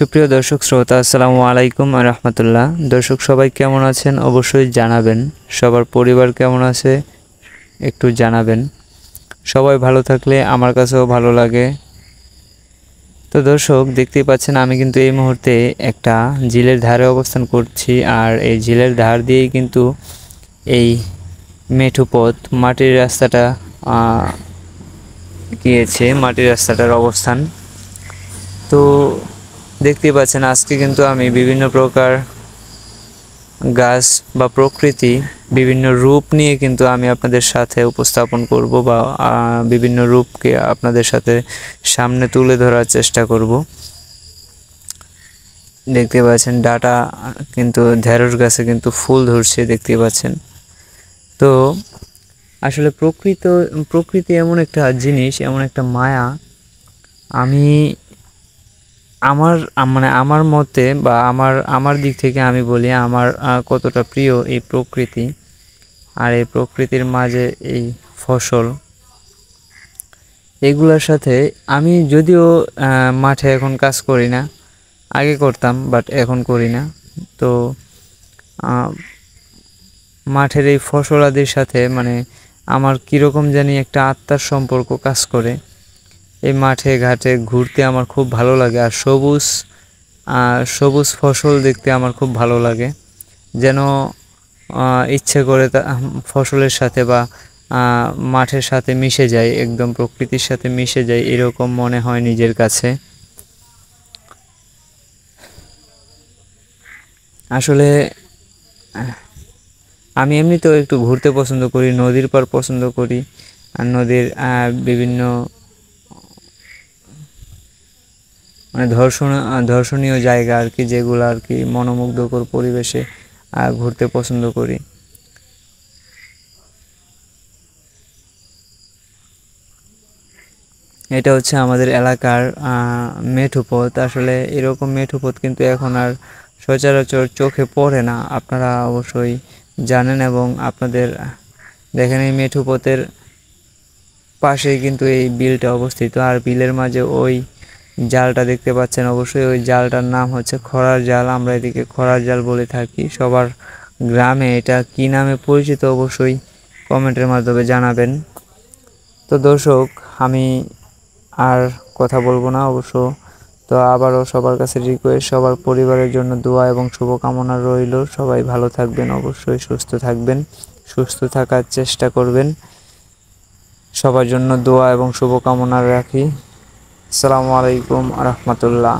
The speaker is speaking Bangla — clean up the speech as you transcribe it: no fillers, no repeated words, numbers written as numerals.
সুপ্রিয় দর্শক শ্রোতা, আসসালামু আলাইকুম ওয়া রাহমাতুল্লাহ। দর্শক সবাই কেমন আছেন অবশ্যই জানাবেন। সবার পরিবার কেমন আছে একটু জানাবেন। সবাই ভালো থাকলে আমার কাছেও ভালো লাগে। তো দর্শক দেখতেই পাচ্ছেন আমি কিন্তু এই মুহূর্তে একটা ঝিলের ধারে অবস্থান করছি, আর এই ঝিলের ধার দিয়েই কিন্তু এই মেঠো পথ মাটির রাস্তাটা গিয়েছে, মাটির রাস্তাটার অবস্থান। তো দেখতেই পাচ্ছেন আজকে কিন্তু আমি বিভিন্ন প্রকার গাছ বা প্রকৃতি বিভিন্ন রূপ নিয়ে কিন্তু আমি আপনাদের সাথে উপস্থাপন করব, বা বিভিন্ন রূপকে আপনাদের সাথে সামনে তুলে ধরার চেষ্টা করব। দেখতে পাচ্ছেন ডাটা কিন্তু ঢেঁড়স গাছে কিন্তু ফুল ধরছে, দেখতে পাচ্ছেন। তো আসলে প্রকৃতি এমন একটা জিনিস, এমন একটা মায়া। আমি আমার মতে বা আমার দিক থেকে আমি বলি আমার কতটা প্রিয় এই প্রকৃতি। আর এই প্রকৃতির মাঝে এই ফসল, এগুলোর সাথে আমি যদিও মাঠে এখন কাজ করি না, আগে করতাম বাট এখন করি না। তো মাঠের এই ফসলাদির সাথে আমার কীরকম জানি একটা আত্মার সম্পর্ক কাজ করে। এই মাঠে ঘাটে ঘুরতে আমার খুব ভালো লাগে, আর সবুজ ফসল দেখতে আমার খুব ভালো লাগে। যেন ইচ্ছে করে ফসলের সাথে বা মাঠের সাথে মিশে যায়, একদম প্রকৃতির সাথে মিশে যায়, এরকম মনে হয় নিজের কাছে। আসলে আমি এমনিতেও একটু ঘুরতে পছন্দ করি, নদীর পাড় পছন্দ করি, আর নদীর বিভিন্ন দর্শনীয় জায়গা আর কি, যেগুলো আর কি মনোমুগ্ধকর পরিবেশে ঘুরতে পছন্দ করি। এটা হচ্ছে আমাদের এলাকার মেঠো পথ। আসলে এরকম মেঠো পথ কিন্তু এখন আর সচরাচর চোখে পড়ে না, আপনারা অবশ্যই জানেন। এবং আপনাদের দেখেন এই মেঠো পথের পাশেই কিন্তু এই বিলটা অবস্থিত, আর বিলের মাঝে ওই জালটা দেখতে পাচ্ছেন। অবশ্যই ওই জালটার নাম হচ্ছে খরার জাল, আমরা এদিকে খরার জাল বলে থাকি। সবার গ্রামে এটা কি নামে পরিচিত অবশ্যই কমেন্টের মাধ্যমে জানাবেন। তো দর্শক আমি আর কথা বলবো না অবশ্য। তো আবারও সবার কাছে রিকোয়েস্ট, সবার পরিবারের জন্য দোয়া এবং শুভকামনা রইল। সবাই ভালো থাকবেন, অবশ্যই সুস্থ থাকবেন, সুস্থ থাকার চেষ্টা করবেন। সবার জন্য দোয়া এবং শুভকামনা রাখি। আসসালামু আলাইকুম ওয়া রাহমাতুল্লাহ।